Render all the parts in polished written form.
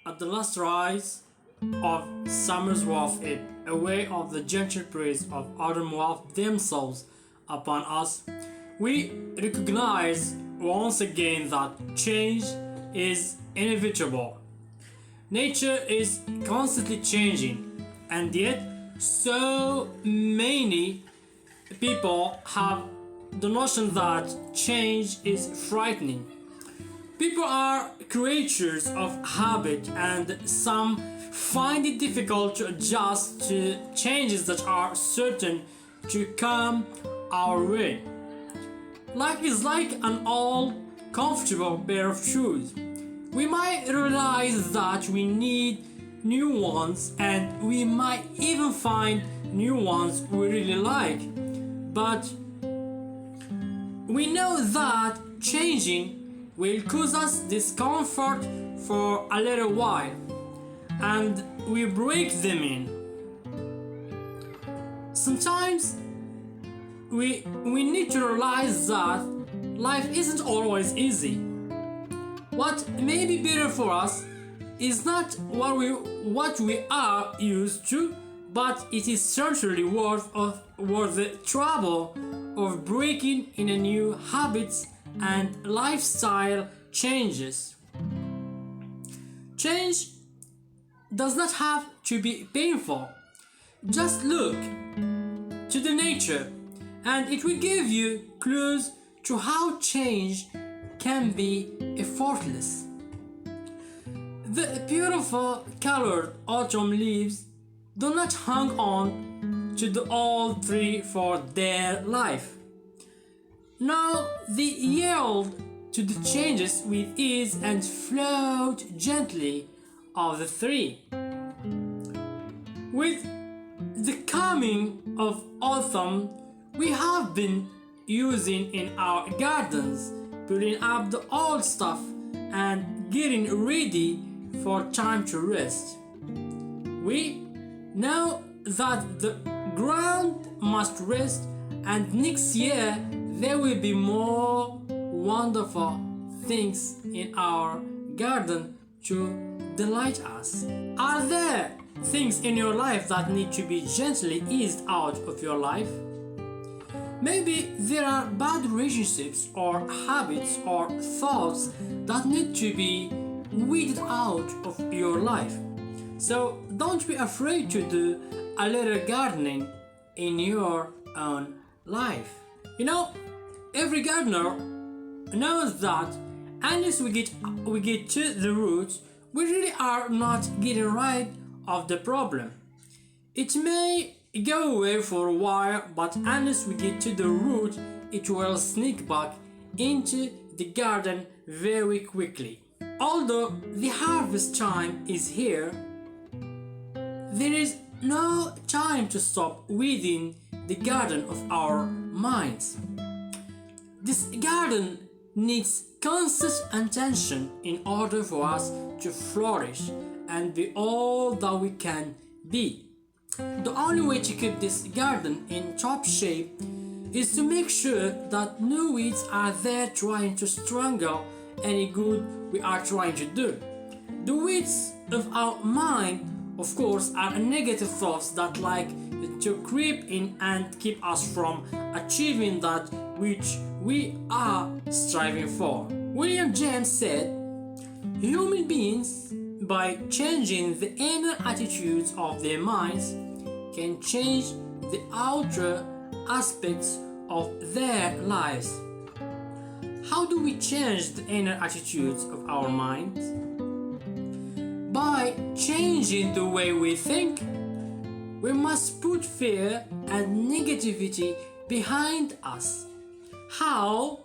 At the last rise of summer's wafted it, away of the gentle breeze of autumn waft themselves upon us, we recognize once again that change is inevitable. Nature is constantly changing, and yet so many people have the notion that change is frightening. People are creatures of habit, and some find it difficult to adjust to changes that are certain to come our way. Life is like an old, comfortable pair of shoes. We might realize that we need new ones, and we might even find new ones we really like. But we know that changing will cause us discomfort for a little while, and we break them in. Sometimes we need to realize that life isn't always easy. What may be better for us is not what we are used to, but it is certainly worth the trouble of breaking in a new habits and lifestyle changes. Change does not have to be painful. Just look to the nature, and it will give you clues to how change can be effortless. The beautiful colored autumn leaves do not hang on to the old tree for their life. Now they yield to the changes with ease and float gently off the tree. With the coming of autumn, we have been using in our gardens, putting up the old stuff and getting ready for time to rest. We know that the ground must rest, and next year there will be more wonderful things in our garden to delight us. Are there things in your life that need to be gently eased out of your life? Maybe there are bad relationships or habits or thoughts that need to be weeded out of your life. So don't be afraid to do a little gardening in your own life. You know, every gardener knows that unless we get to the roots, we really are not getting rid of the problem. It may go away for a while, but unless we get to the root, it will sneak back into the garden very quickly. Although the harvest time is here, there is no time to stop weeding the garden of our minds. This garden needs constant attention in order for us to flourish and be all that we can be. The only way to keep this garden in top shape is to make sure that no weeds are there trying to strangle any good we are trying to do. The weeds of our mind, of course, are negative thoughts that like to creep in and keep us from achieving that which we are striving for. William James said, human beings, by changing the inner attitudes of their minds, can change the outer aspects of their lives. How do we change the inner attitudes of our minds? By changing the way we think. We must put fear and negativity behind us. How?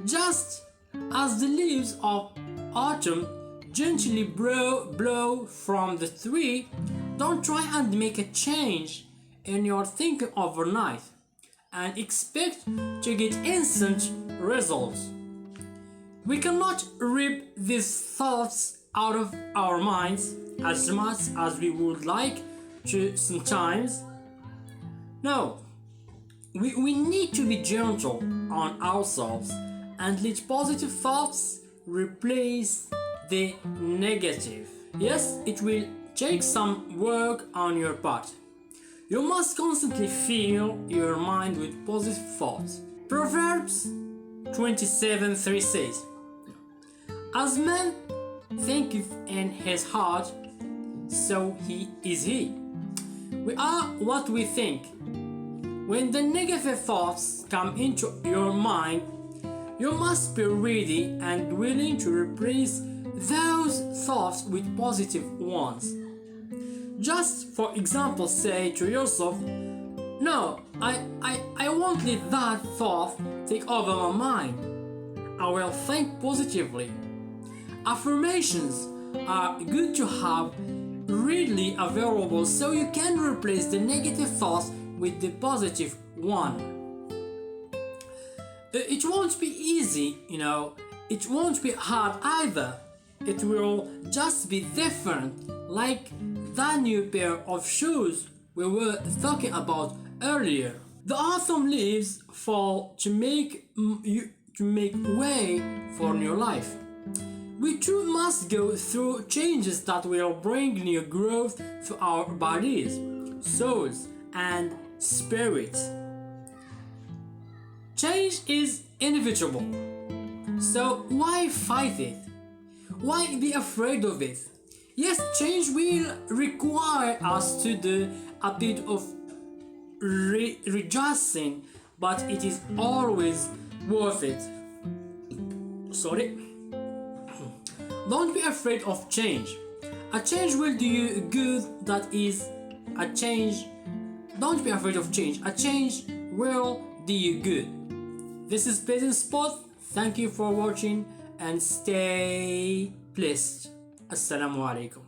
Just as the leaves of autumn gently blow from the tree, don't try and make a change in your thinking overnight and expect to get instant results. We cannot rip these thoughts out of our minds as much as we would like to sometimes. No, we need to be gentle on ourselves and let positive thoughts replace the negative. Yes, it will take some work on your part. You must constantly fill your mind with positive thoughts. Proverbs 27:3 says, "As man thinketh in his heart, so he is he." We are what we think. When the negative thoughts come into your mind, you must be ready and willing to replace those thoughts with positive ones. Just for example, say to yourself, "No, I won't let that thought take over my mind. I will think positively." Affirmations are good to have readily available so you can replace the negative thoughts with the positive one. It won't be easy, it won't be hard either. It will just be different, like that new pair of shoes we were talking about earlier. The autumn leaves fall to make way for new life. We too must go through changes that will bring new growth to our bodies, souls, and spirits. Change is inevitable, so why fight it? Why be afraid of it? Yes, change will require us to do a bit of readjusting, but it is always worth it. Sorry. Don't be afraid of change. A change will do you good. That is a change. Don't be afraid of change. A change will do you good. This is Peasant Spot. Thank you for watching and stay blessed. Assalamu alaikum.